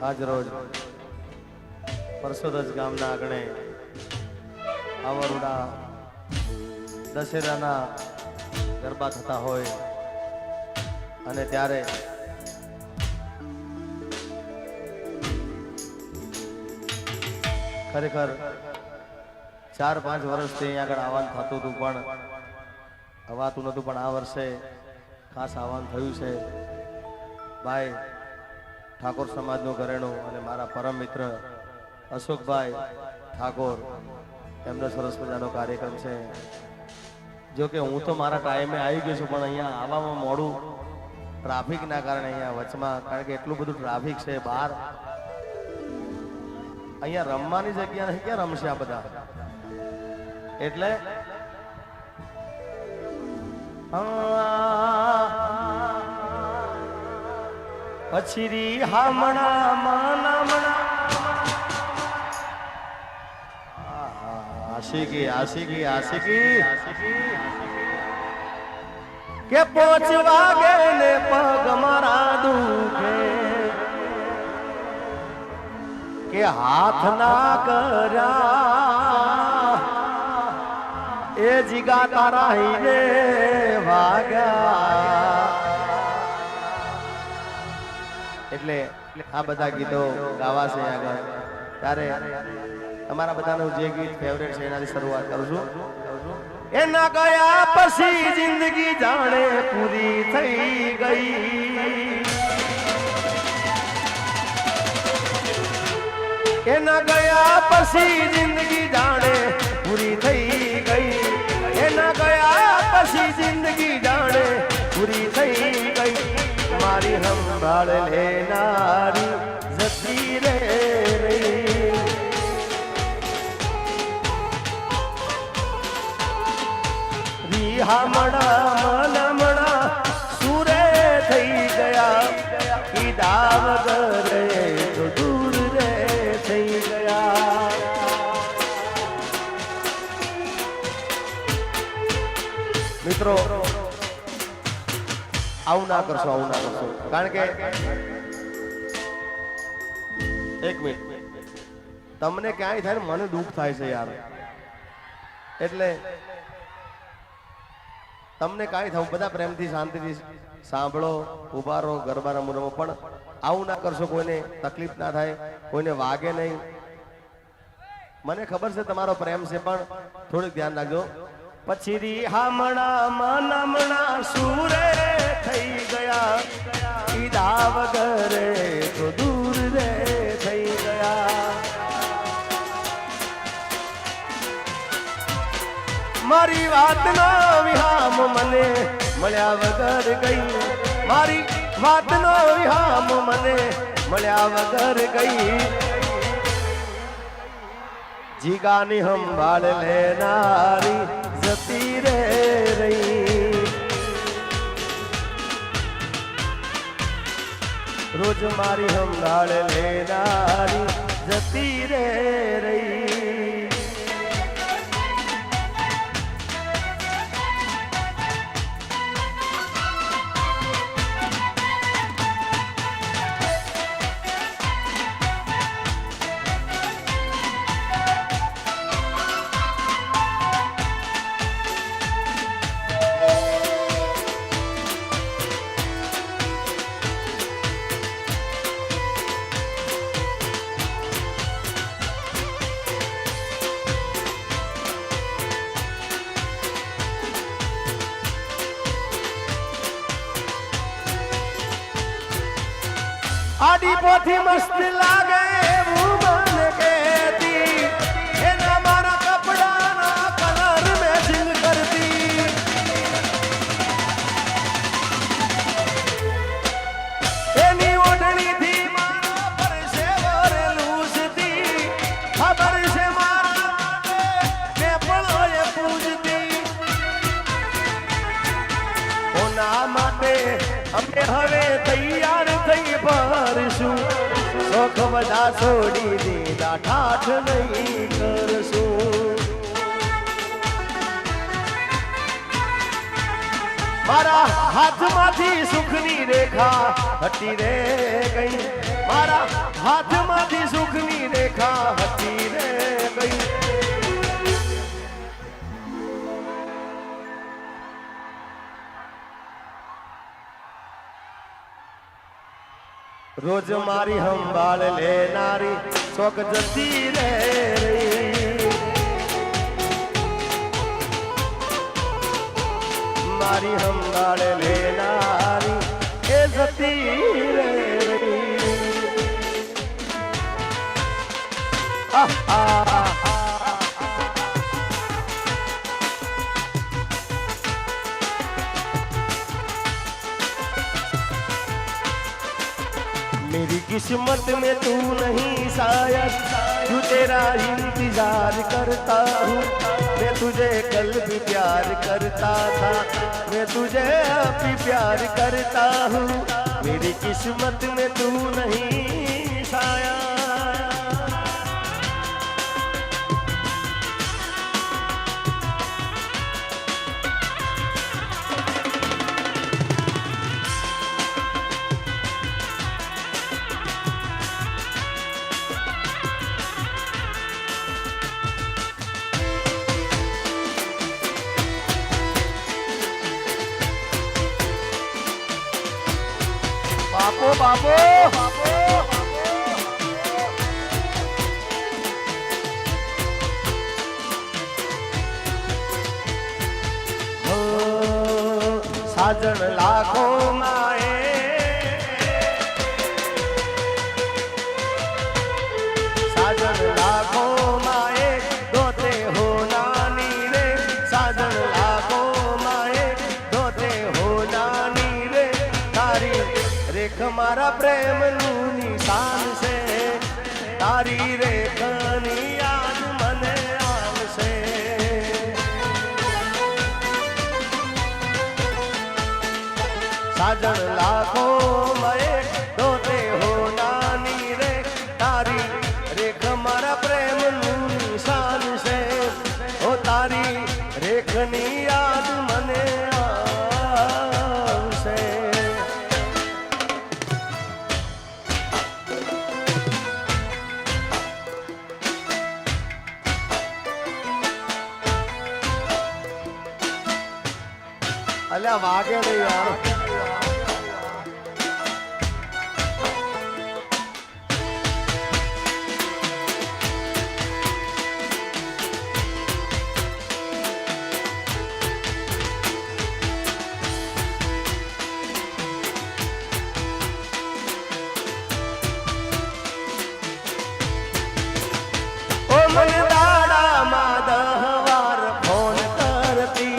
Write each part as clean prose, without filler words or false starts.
આજ રોજ પરસોદજ ગામના આંગણે આવરુડા દશેરાના ગરબા થતા હોય અને ત્યારે ખરેખર 4-5 વર્ષથી અહીંયા આગળ આવવાનું થતું હતું પણ અવાતું નહોતું, પણ આ વર્ષે ખાસ આવવાનું થયું છે. ભાઈ ઠાકોર સમાજનું ઘરેણું અને મારા પરમ મિત્ર અશોકભાઈ ઠાકોર, એમનો સરસ મજાનો કાર્યક્રમ છે. જો કે હું તો મારા ટાઈમે આવી ગયો છું, પણ અહીંયા આવવામાં મોડું ટ્રાફિકના કારણે અહીંયા વચમાં, કારણ કે એટલું બધું ટ્રાફિક છે બહાર. અહીંયા રમવાની જગ્યા નહીં, ક્યાં રમશે આ બધા? એટલે પછીરી હામણા માનામણા આશિકી આશિકી આશિકી કે 5 વાગે ને પગ મારા દુખે, કે હાથ ના કર્યા એ જીગા તારા હીરે વાગ્યા. એટલે આ બધા ગીતો ગાવાશે આગળ, ત્યારે તમારા બધાનું જે ગીત ફેવરેટ છે એનાથી શરૂઆત કરું છું. એના ગયા પછી જિંદગી જાણે પૂરી થઈ ગઈ, એના ગયા પછી જિંદગી જાણે પૂરી થઈ ગઈ, એના ગયા પછી જિંદગી જાણે પૂરી થઈ ગઈ. મારી સંભાળ લેનારી જતી રે રહી, રીહામણા મનમણા સુરે થઈ ગયા, કીધા વગર તો દૂર રે થઈ ગયા. મિત્રો આવું ના કરશો, આવું ના કરશો, કારણ કે એક મિનિટ તમને ક્યાંય થાય ને મને દુઃખ થાય છે યાર. એટલે તમને કાંઈ થવું, બધા પ્રેમથી શાંતિથી સાંભળો, ઉભા રહો, ગરબા રમો, પણ આવું ના કરશો, કોઈને તકલીફ ના થાય, કોઈને વાગે નહીં. મને ખબર છે તમારો પ્રેમ છે, પણ થોડુંક ધ્યાન રાખજો. પછી હામણા મનમણા સુરે થઈ ગયા, કીધા વગર તો દૂર રે થઈ ગયા. મારી વાતનો વિહામ મને મળ્યા વગર ગઈ, મારી વાતનો વિહામ મને મળ્યા વગર ગઈ. જીગાની સંભાળ લેનારી જતી રે રહી, રોજ મારી સંભાળ લેનારી જતી રે રહી. આડી પોથી મસ્ત લાગે એવું મને કહેતી, એના મારા કપડાના કલર મેચિંગ કરતી. એની ઓઢણીથી મારા પરસેવો લૂસતી, ખબર છે મારા કે પણ એ પૂજતી. કોના માટે અમે હવે તૈયાર થઈ ભરશું, શોખ બધા છોડી દીધા ઠાઠ નહીં કરશું મારા હાથમાંથી સુખની રેખા હટી રે ગઈ મારા હાથમાંથી સુખની રેખા હટી રે ગઈ રોજ મારી સંભાળ લેનારી શોક જતી રે મારી સંભાળ લેનારી એ જતી રે मेरी किस्मत में तू नहीं शायद तू तेरा इंतजार करता हूँ मैं तुझे कल भी प्यार करता था मैं तुझे अब भी प्यार करता हूँ मेरी किस्मत में तू नहीं शायद बापो बापो साजन लाखों माए साजन लाखों माए दोते हो नानी रे साजन लाखों माए दोते हो नानी रे तारी रेख मारा प्रेम नु निशान से तारी रेख नी याद मने आवशे साजन लाखों में दोते हो नानी रे तारी रेख मारा प्रेम नु निशान से ओ तारी रेख नी याद मने आवशे अल्लाह वागे नहीं यार ओ मन दाड़ा माधवार फोन करती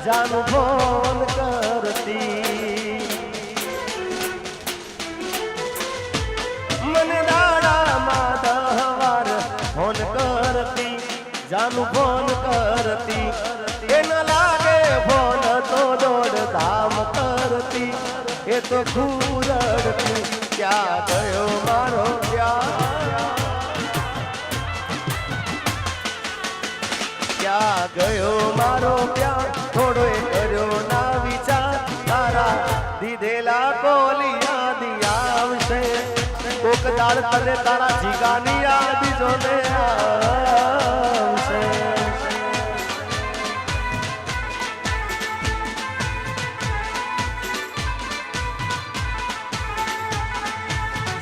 जानू फोन करती मन दाड़ा माधवार फोन करती जानू फोन करती ए न लागे फोन तो दौड़ धाम करती ए तो घूरड़ती क्या गयो मारो प्यार क्या गयो मारो प्यार थोड़ो कर्यो ना विचार तारा दीधेला कोलिया दिया आवशे कोक दाड़ तरे तारा जीगानी याद जो ने आवशे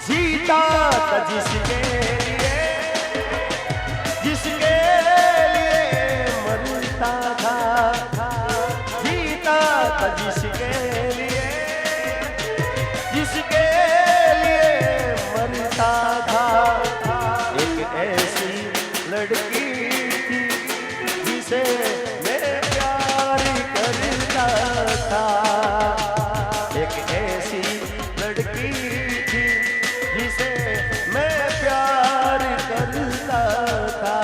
जीता था जिसके लिए जिसके था जीता था जिसके लिए मरता था एक ऐसी लड़की थी जिसे मैं प्यार करता था एक ऐसी लड़की थी जिसे मैं प्यार करता था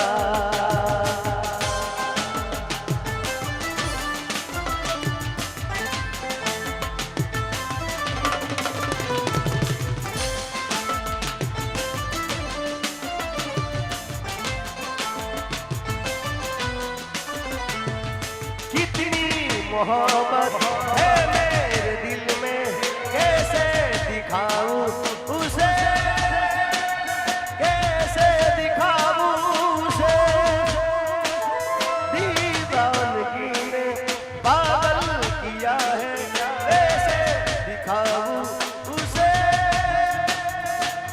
मोहब्बत है मेरे दिल में, कैसे दिखाऊं उसे, कैसे दिखाऊं उसे, दीवानगी ने पागल किया है, कैसे दिखाऊं उसे,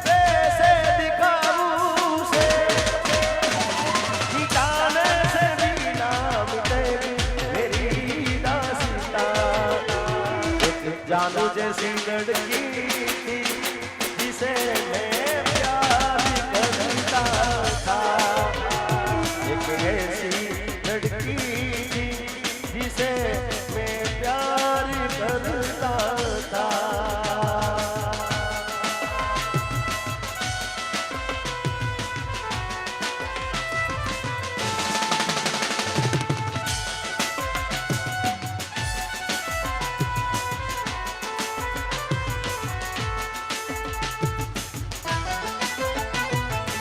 कैसे दिखाऊं उसे, ठिकाने से भी ना मिटेगी मेरी दास्तां, एक जानू जैसी लड़की थी जिसे मैं प्यार करता था, एक ऐसी लड़की थी जिसे मैं प्यार करता था।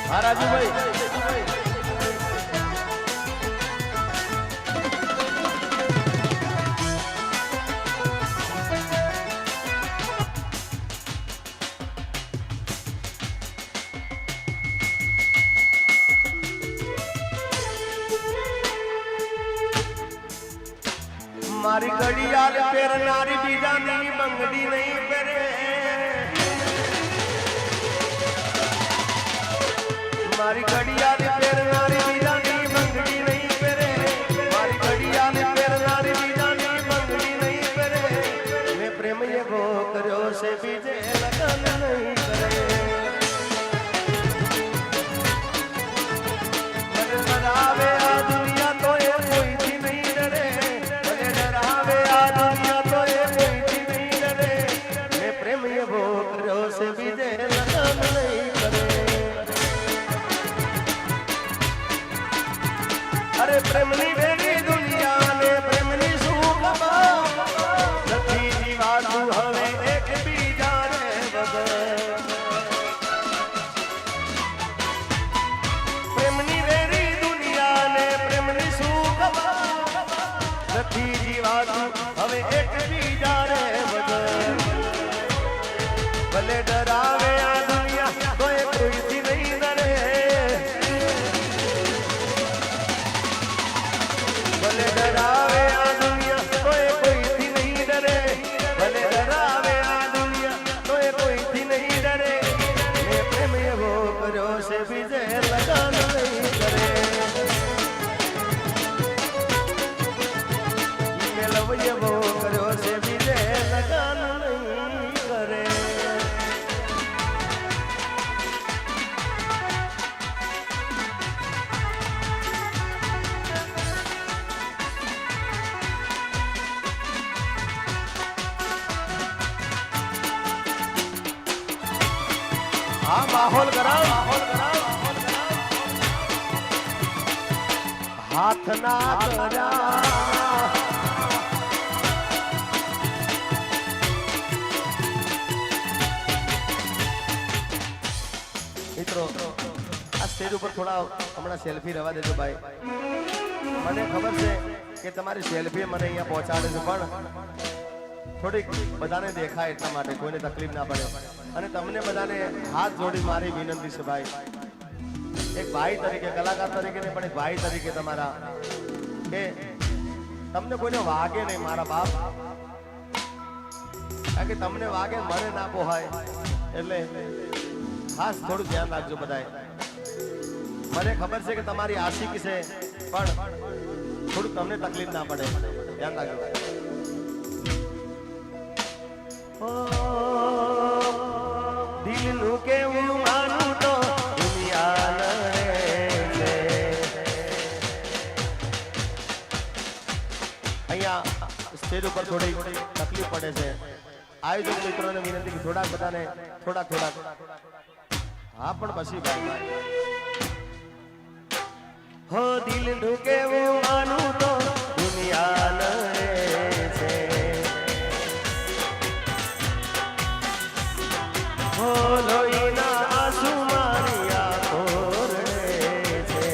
हाँ राजू भाई, मारी घड़ियाल पेर नारी बीजा नहीं बंगड़ी नहीं पेरे, मारी घड़ियाल पेर नारी बीजा नहीं बंगड़ी नहीं पेरे, मारी घड़ियाल पेर नारी बीजा नहीं बंगड़ी नहीं पेरे, मैं प्रेम ये वो करो से बीजे लगन नहीं करे, मन डरावे आ दुनिया तो ये कोई थी नहीं डरे, मन डरावे आ दुनिया तो ये कोई थी नहीं डरे, मैं प्रेम ये वो करो से बीजे लगन नहीं करे। अरे प्रेमनी भेड़ी दुनिया ने प्रेमनी सुखमा નથી જીવાતું હવે એક બીજાને વગર, પ્રેમની વેરી દુનિયા ને પ્રેમની સુખમાં નથી જીવાતું હવે એક બીજાને વગર, ભલે ડરાવે આ દુનિયા તોય કોઈથી નહીં ડરે, ભલે ડરાવે આ દુનિયા તોય કોઈથી નહીં ડરે, ભલે ડરાવે આ દુનિયા તોય કોઈથી નહીં ડરે, મેં પ્રેમ એવો કર્યો છે બીજે લગાન નહીં કરે, મેં લવ એવો કર્યો છે બીજે લગાન નહીં કરે। हाँ माहौल कराओ, माहौल कराओ, हाथ ना करा मित्रों आ स्टेज ऊपर थोड़ा हमारा सेल्फी रवा देजो भाई, મને ખબર છે કે તમારી સેલ્ફી મને અહીંયા પહોંચાડે છે, પણ થોડીક બધાને દેખાય એટલા માટે કોઈને તકલીફ ના પડે, અને તમને બધાને હાથ જોડી મારી વિનંતી છે ભાઈ, એક ભાઈ તરીકે, કલાકાર તરીકે નહીં પણ એક ભાઈ તરીકે તમારા, કે તમને કોઈને વાગે નહીં મારા બાપ, કારણ કે તમને વાગે મને ના પોહાય, એટલે ખાસ થોડું ધ્યાન રાખજો બધાએ, મને ખબર છે કે તમારી આશિકી છે પણ થોડું તમને તકલીફ ના પડે, ધ્યાન રાખજો। દિલનું કેવું માનું તો દુનિયા લડે છે, અહીંયા સ્ટેજ ઉપર થોડી તકલીફ પડે છે, આયોજક મિત્રોને વિનંતી કે થોડાક બધાને થોડાક હા પણ પછી ભાઈ હો દિલનું કેવું માનું તો દુનિયા લડે છે, હો લોહીના આંસુ મારી આંખો રડે છે,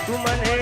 તું મને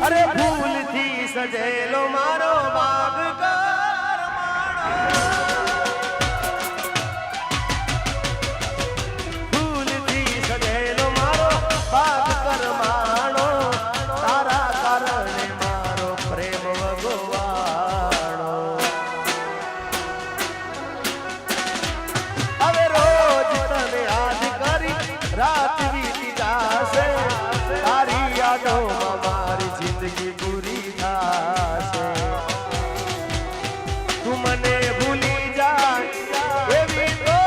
અરે ફૂલથી સજેલો મારો બાગ કરમાણો ફૂલથી સજેલો મારો બાગ કરમાણો તારા કારણે મારો પ્રેમ ભગવાણો હવે રોજ તને યાદ કરી રાત વીતી જાશે તારી યાદોમાં મારી જિંદગી પૂરી થાશે તું મને ભૂલી જાય એવી તો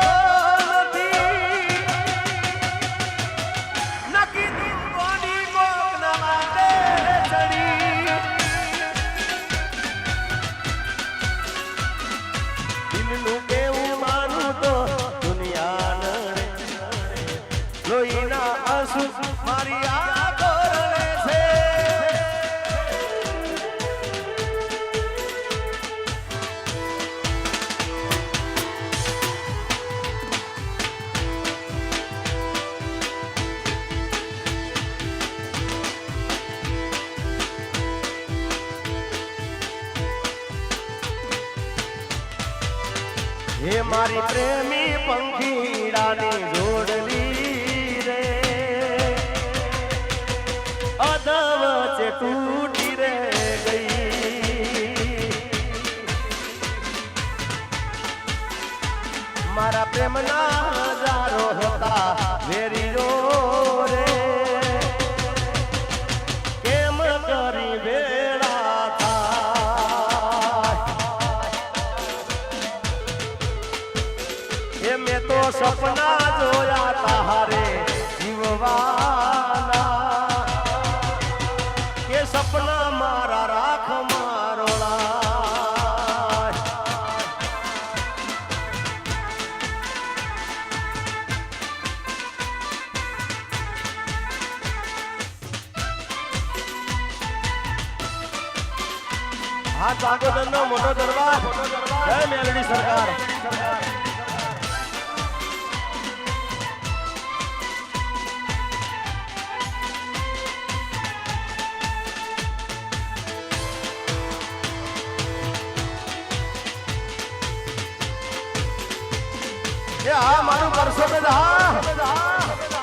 નથી નકી તું કોની મોકના માટે ચડી દિલનું કેવું માનું તો દુનિયા નડે લોહીના આંસુ મારી આંખો રડે છે હે મારી પ્રેમી પંખીડાની જોડલી રે અધવચ્ચે તૂટી રે ગઈ મારા પ્રેમના હજારો હતા વેરીઓ રે કેમ કરી વેળા થાય મેં તો સપના જોયા તારે જીવવાના કે સપના મારા રાખ મારોળા આ ચાંગોદરનો મોટો દરબાર જય મેલડી સરકાર આ મારું કરશો બધા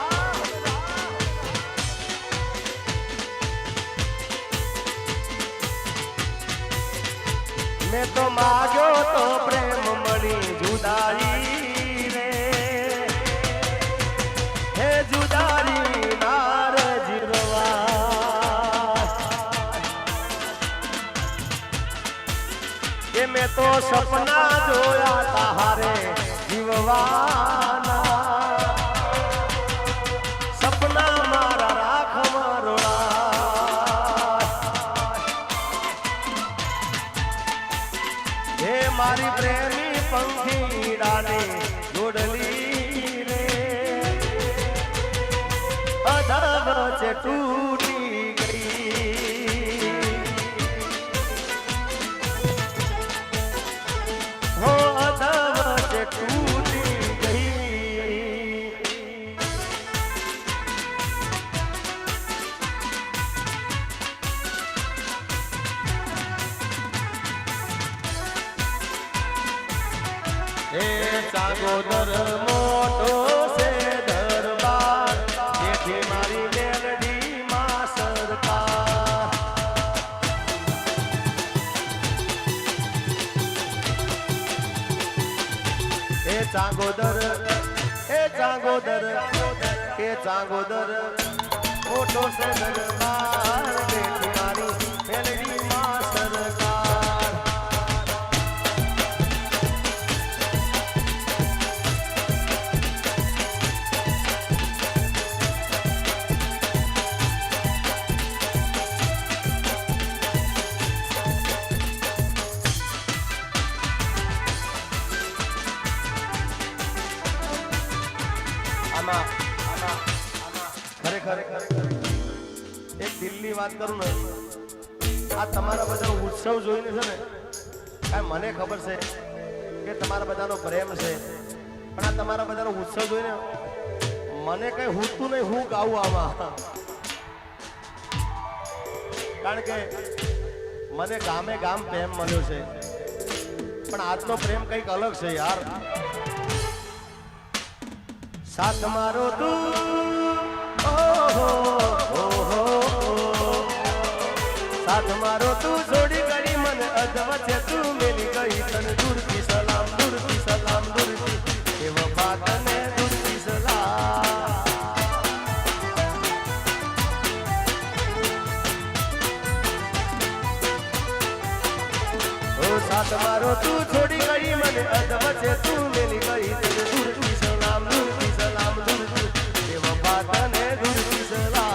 મેં તો માગ્યો તો પ્રેમ મળી જુદાઈ રે હે જુદાઈ નાર જીરવા કે મેં તો સપના જોયા તારે જીવવાના સપના મારા રાખ મારોળા હે મારી પ્રેમી પંખીડાને જોડલી રે અધવચ્ચે તૂટી ગઈ હો અધવચ્ચે તૂટી ગઈ એ ચાંગોદર મોટો છે દરબાર જેથી મારી મેલડી માં સરકાર એ ચાંગોદર એ ચાંગોદર મોટો છે દરબાર જેથી મારી મેલડી માં સરકાર ખરેખર એક દિલની વાત કરું ને આ તમારા બધા ઉત્સવ જોઈને છે ને કાંઈ મને ખબર છે કે તમારા બધાનો પ્રેમ છે પણ આ તમારા બધાનો ઉત્સવ જોઈને મને કઈ હુતું નહીં હું ગાવું આમાં કારણ કે મને ગામે ગામ પ્રેમ મળ્યો છે, પણ આજનો પ્રેમ કંઈક અલગ છે યાર. સાથ મારો તું, ઓહો ઓહો, સાથ મારો તું છોડી ગઈ મને અધવચ્ચે તું મેલી ગઈ. તને દૂરથી સલામ, દૂરથી સલામ, દૂરથી એ વફા તને દૂરથી સલામ. ઓ સાથ મારો તું છોડી ગઈ મને અધવચ્ચે તું મેલી ગઈ. તને દૂરથી સલામ, દૂરથી સલામ, દૂરથી એ વફા તને દૂરથી સલામ.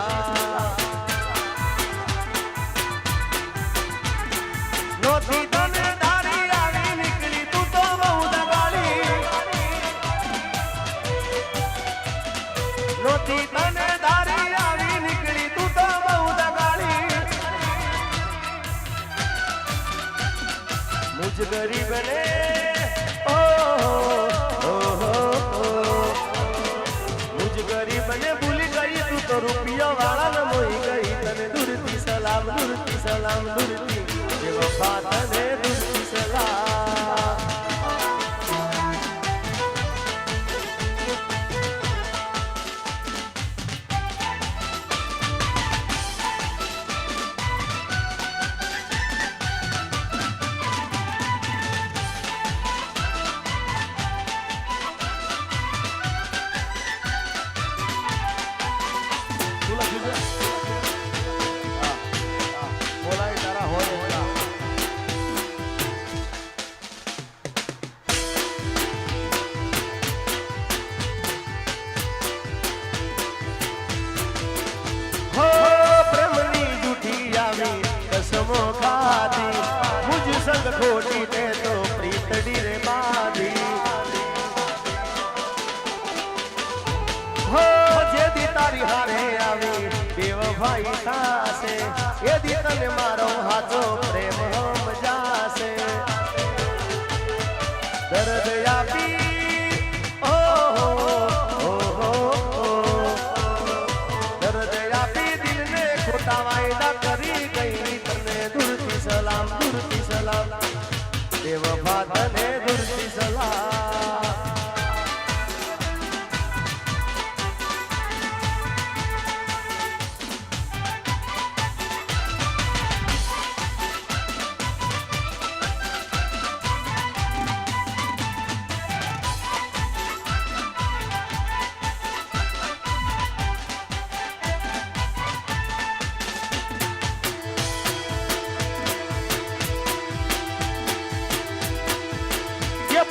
નોતી તને ધારી આવી નીકળી તું તો બહુ દગાડી. નોતી તને ધારી આવી નીકળી તું તો બહુ દગાડી. મુજ ગરીબ ને મુજ ગરીબ ને ભૂલી ગઈ તું તો રૂપિયા વાળા ને મોઈ ગઈ. તને દૂરથી સલામ, દૂરથી સલામ, દૂરથી એ વફા તને દૂરથી સલામ. ખોટી તે તો પ્રીતડી રે બાધી. હો જેદી તારી હારે આવી બેવફાઈ થાશે, એદી તને મારો હાચો પ્રેમ સમજાશે. દર્દ આપી ઓહો ઓહો, દર્દ આપી દિલને ખોટા વાયદા કરી ગઈ. તને દૂરથી સલામ, દૂરથી સલામ, એ વફા તને દૂરથી સલામ.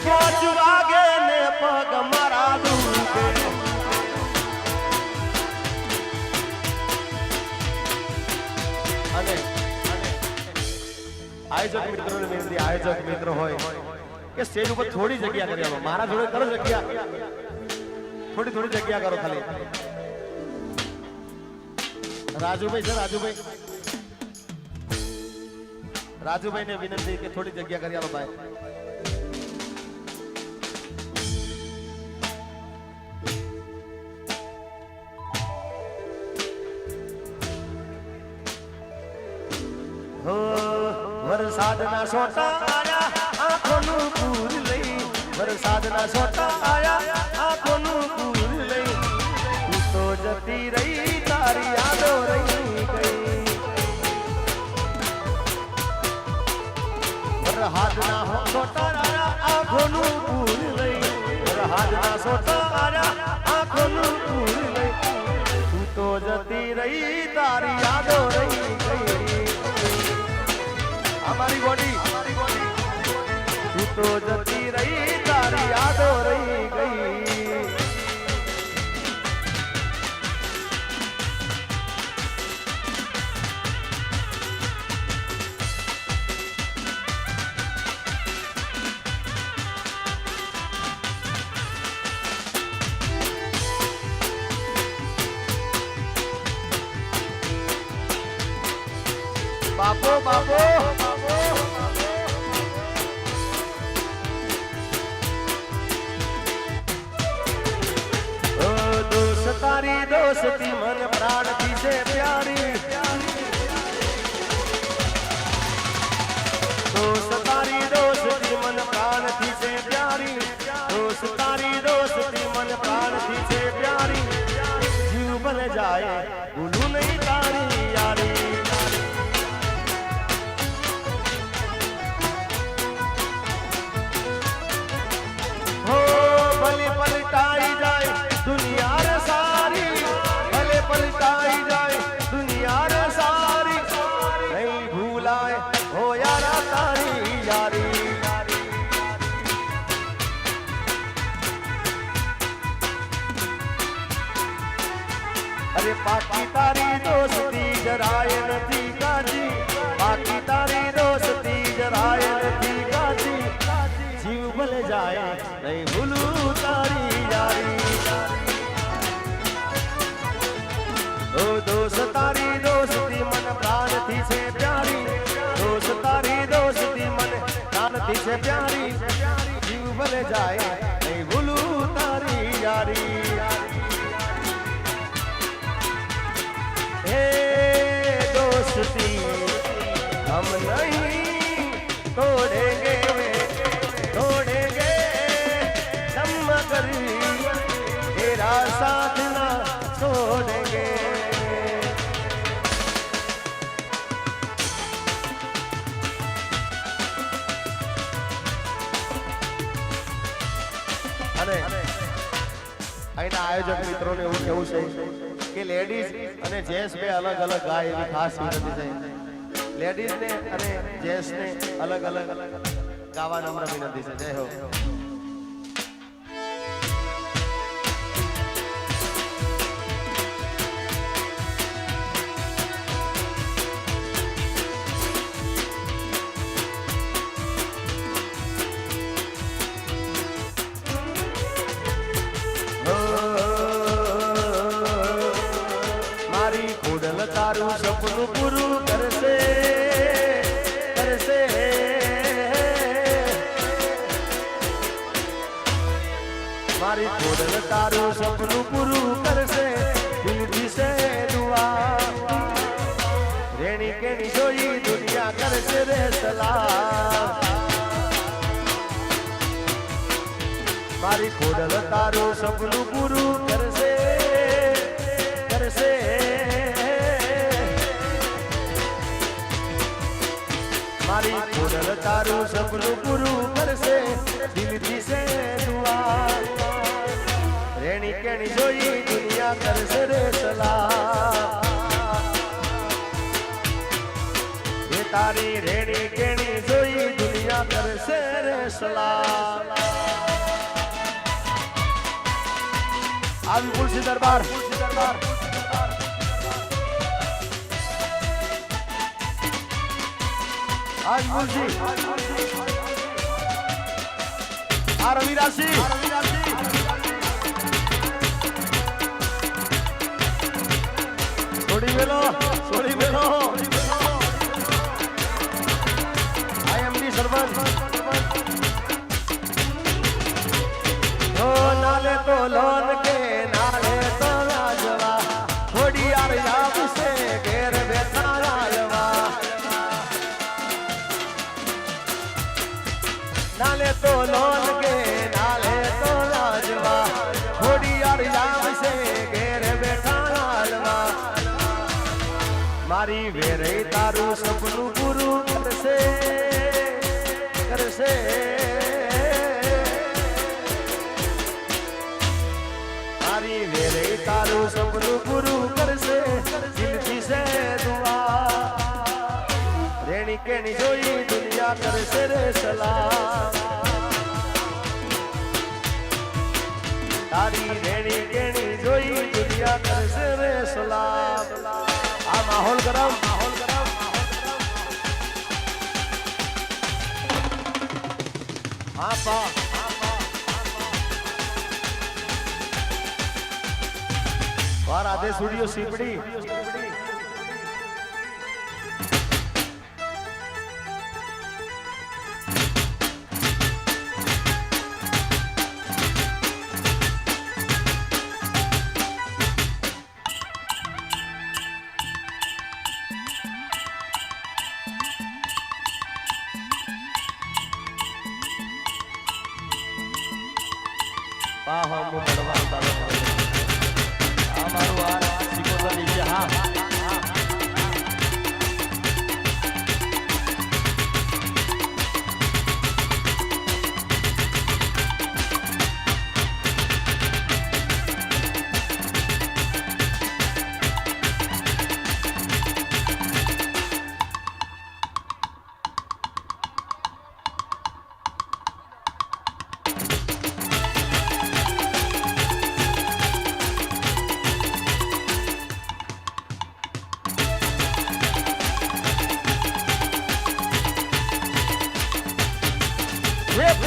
પાંચ વાગે ને પગ મારા દુખે. અને આયોજક મિત્રો ને વિનંતી, આયોજક મિત્રો હોય કે સ્ટેજ ઉપર થોડી જગ્યા કરી આવો. મારા જોડે કરો જગ્યા, થોડી થોડી જગ્યા કરો ખાલી. રાજુભાઈ છે, રાજુભાઈ, રાજુભાઈ ને વિનંતી કે થોડી જગ્યા કરી આવો ભાઈ. વરસાદના સોટા આયા આંખોનું પૂર લઈ. વરસાદના સોટા આયા આંખોનું પૂર લઈ. તું તો જતી રહી તારી યાદો રહી ગઈ. વરસાદના સોટા આયા આંખોનું પૂર લઈ. વરસાદના સોટા આયા આંખોનું પૂર લઈ. તું તો જતી રહી તારી યાદો રહી ગઈ. हमारी बॉडी तू तो जती रही तारी यादो रही गई. बापो बापो તારી દોસ્તી મન પ્રાણથી છે પ્યારી. भले जाए भूलू नहीं तारी यारी हो भले पलटाई जाए दुनिया रे सारी भले पलटाई जाए दुनिया रे सारी नहीं भूलाए हो यारा तारी यारी अरे बाकी तारी दोस्ती जराए नथी काजी बाकी तारी दोस्ती जराए नथी काजी जीव भले जाए नहीं भूलू तारी यारी ओ दोस्त तारी दोस्ती मन प्राण थी से प्यारी दोस्त तारी दोस्ती मन प्राण थी से प्यारी जीव भले जाए नहीं भूलू तारी यारी दोस्ती हम नहीं तोड़ेंगे तोड़ेंगे हम मगर तेरा साथ ना छोड़ेंगे अरे અહીંના આયોજક મિત્રોને એવું કેવું છે કે લેડીઝ અને જેન્ટ્સ બે અલગ અલગ ગાય એવી ખાસ વિનંતી છે લેડીઝ ને અને જેન્ટ્સ ને અલગ અલગ ગાવા નમ્ર વિનંતી છે જય હો તારું સપનું પૂરું કરશે કરશે મારી ખોડલ તારું સપનું પૂરું કરશે દિલથી સે દુઆ રેણી કેણી જોઈ દુનિયા કરશે રે સલામ મારી ખોડલ તારું સપનું પૂરું કરશે કરશે મારી ખોડલ તારું સપનું પૂરું કરશે દિલથી સે દુઆ રેણી કેણી જોઈ દુનિયા કરશે રે સલામ એ તારી રેણી કેણી જોઈ દુનિયા કરશે રે સલામ આવી તુલસી દરબાર आज मुंशी आ रवि राशि छोड़ी मेलो IMD सरपंच ओ नाले तो लोन के नाले तो लाजवा थोड़ी यार याद से घेर बैठा लाजवा नाले तो लोन के नाले तो लाजवा थोड़ी यार याद से घेर बैठा लालवा मारी वेरे तारू सपનું પૂરું કરશે કરશે મારી વેરે તારું સપનું પૂરું કરશે દિલથી સે દુઆ રેણી કેણી જોઈ દુનિયા કરશે રે સલામ તારી રેણી કેણી જોઈ દુનિયા કરશે રે સલામ આ માહોલ ગરમ હા પા વાર આધે સ્ટુડિયો સીપડી પાહો મો બળવાન તારો આ મારું આ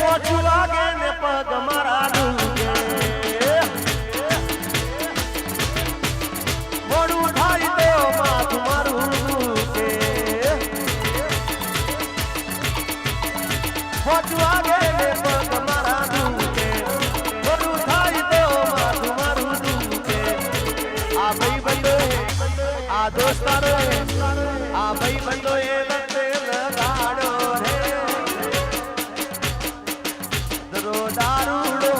પોચું લાગે ને પગ મારા દુખે મોડું થાય તો માથું મારું દુખે પોચું લાગે ને પગ મારા દુખે મોડું થાય તો માથું મારું દુખે આ ભાઈ બંધો આ દોસ્તારો આ ભાઈ બંધો એ લતે લગાડો રે દારૂડો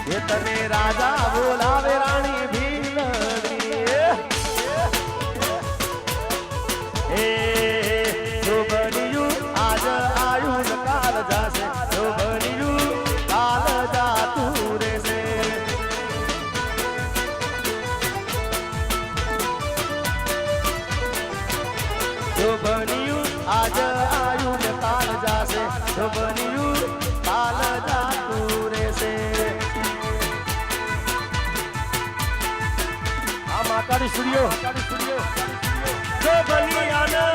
એ તને રાજા બોલાવે રાણી ભીલડી એ જો બન્યું આજ આયુ ને કાલ જાશે જો બન્યું કાલ જાતું રહેશે જો બન્યું આજ આયુ ને કાલ જાશે જો બન્યું કાલ જાતું રહેશે માતાની સ્ટુડિયો જો બનિયાના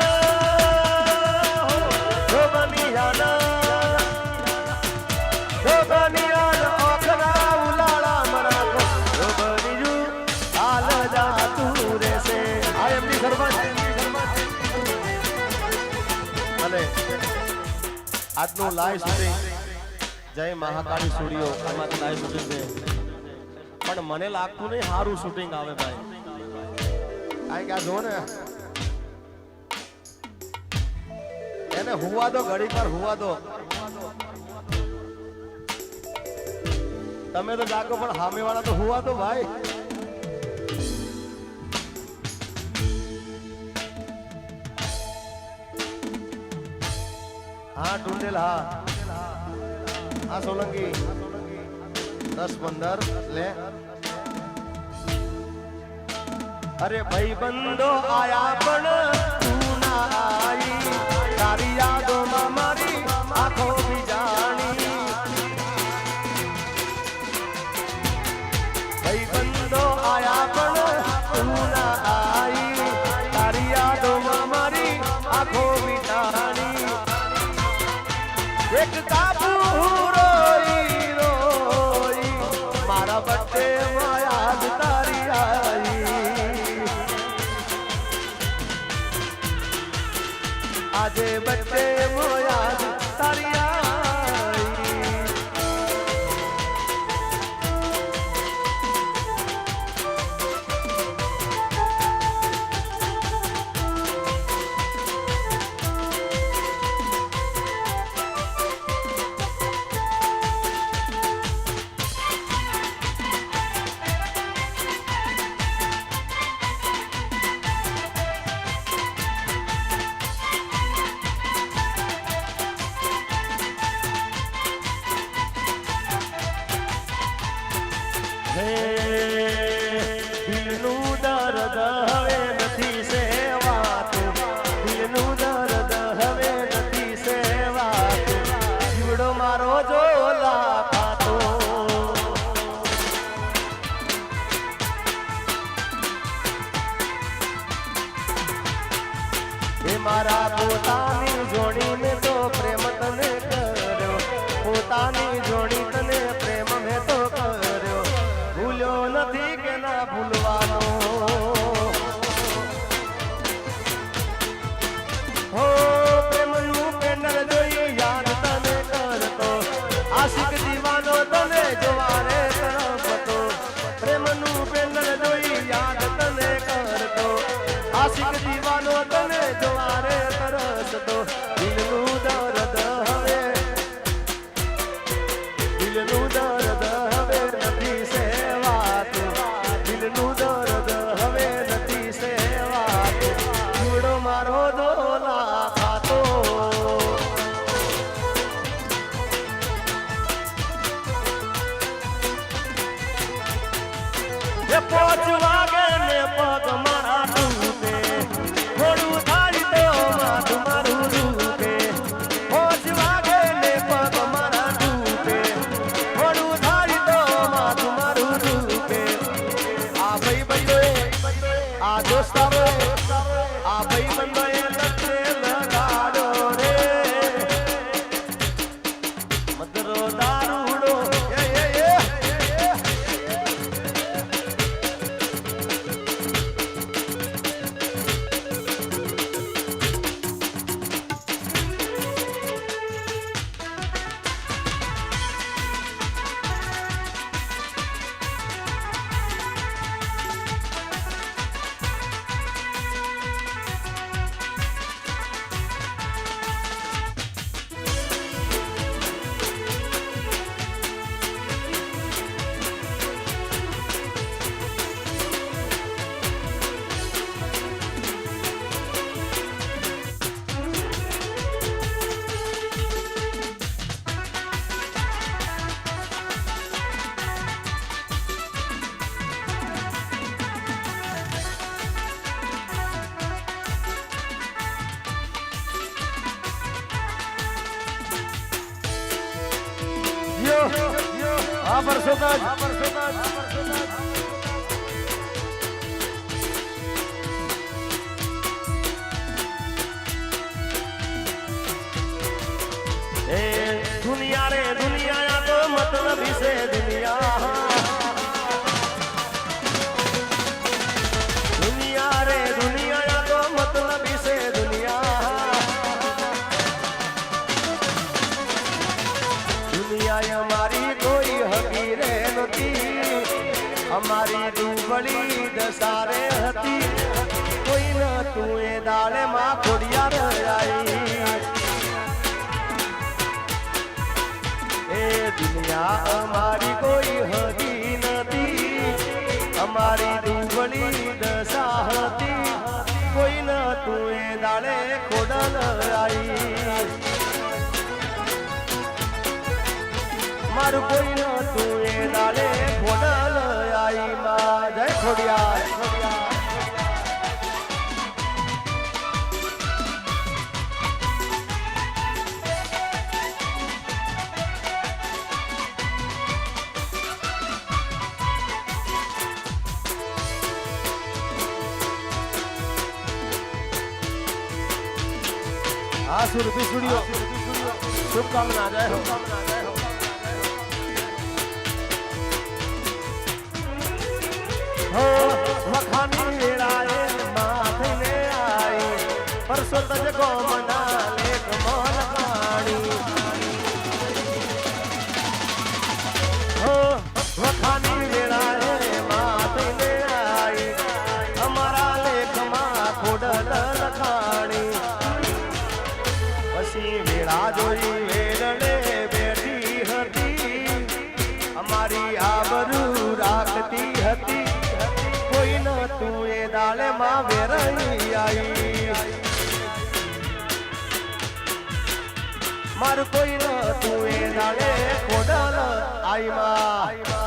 ઓખના ઉલાળા મરાકો જો બનિયું હાલ જાતું રહેશે આ એમની સરપંચ અને આજનું લાઈવ શૂટિંગ જય મહાકાળી સ્ટુડિયો એમાં લાઈવ શૂટિંગ છે પણ મને લાગતું નહીં સારું શૂટિંગ આવે ભાઈ આ ક્યાં જો ને એને હુવા દો ઘડી પર હુવા દો તમે તો જાગો પણ સામે વાળા તો હુવા દો ભાઈ હા ટુંડેલ હા સોલંકી 10-15 લે अरे भाई बंदो आया पण तू ना आई तारी यादों में मारी आंखों भी जानी भाई बंदो आया पण तू ना आई तारी यादों में मारी आंखों भी जानी एक काबू रोई रोई मारा बट्टे माया तारी आई આજે બચ્ચે મોયા તારી દિલનું દર્દ હવે નથી સેવાતું દિલનું દર્દ હવે નથી સેવાતું જીવડો મારો જોલા ખાતો એ મારા પોતાની જોડીને તો પ્રેમ તને કર્યો પોતાની જોડી તને પ્રેમ મેં તો કર્યો ભૂલ્યો હા પરસોત્તમ ए दुनिया रे दुनिया या तो मतलब से दुनिया दुनिया रे दुनिया या तो मतलब से दुनिया दुनिया हमारी कोई हकीरे नती हमारी दुबड़ी दसारे हती कोई न तू ए दाले मां खोड़िया आई दुनिया हमारी कोई हदी नदी हमारी दुबड़ी दशा हती कोई न तू दाड़े खोडल आई मार कोई न तू दाड़े खोडल आई मां जय खोड़िया सुरभि स्टूडियो शुभकामना जय हो वखानी वेड़ाए माथे ने आई परसों तज को मना लेख मोल पानी हो वखानी वेड़ाए माथे ने आई हमारा लेख मा खोडल लखाणी वेड़ा जोई वेड़े बैठी हती हमारी आबरू राखती हती कोई न तू ए दाले मां वेरई आई मार कोई न तू ए दाले खोडल आई मां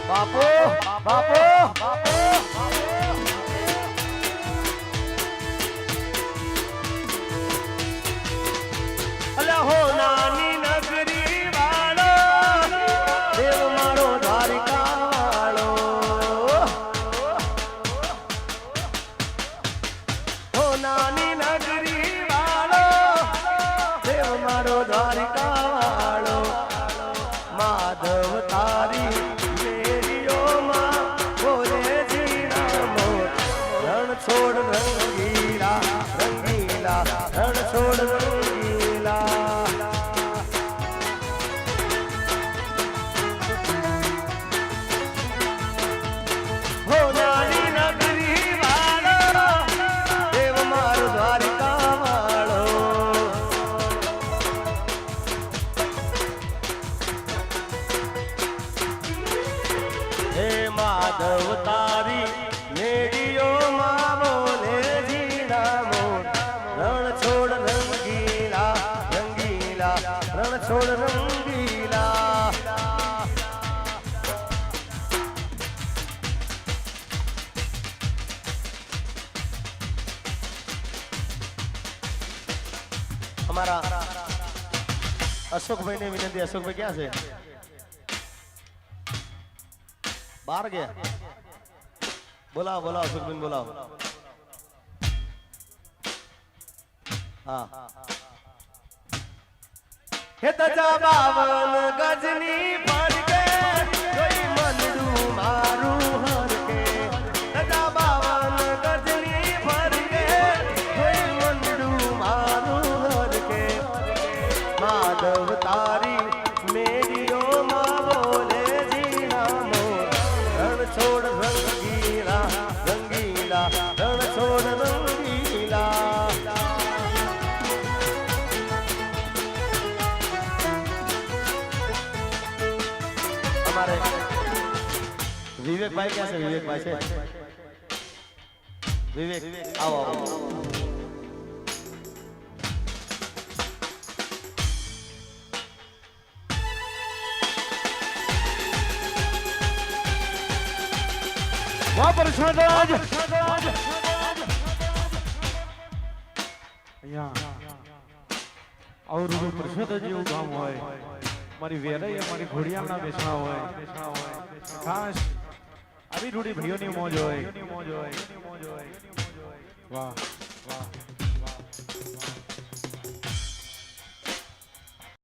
बापू बापू बापू अल्लाह हो नानी नगरी वालो देव मारो द्वारिका वालो हो नानी नगरी वालो देव मारो द्वारिका वालो माधव तारी छोड़ रंगीला रंगीला रण छोड़ रंगीला हो नानी नगरी वालो देव मारो द्वारिका वालो हे माधव तारी मेडियो छोड़ रंगीला हमारा अशोक भाई ने विनती अशोक भाई क्या से बाहर गया बोला बोला अशोक भाई बोला हाँ हे तजा बावन गजनी पर के कोई मनरू मारू हर के तजा बावन गजनी पर के कोई मनरू मारू हर के माधव तारी मेरी ओ माँ बोले जीना मोर रण छोड़ रंगीला रंगीला रण छोड़ रंगीला विवेक भाई क्या से विवेक भाई से विवेक आओ आओ વાહ પ્રસાદ અહીંયા આવું પ્રસાદ જેવું ગામ હોય મારી વેરાઈ મારી ઘોડિયાળના બેસણા હોય ખાસ આવી રૂડી ભાઈઓની મોજ હોય વાહ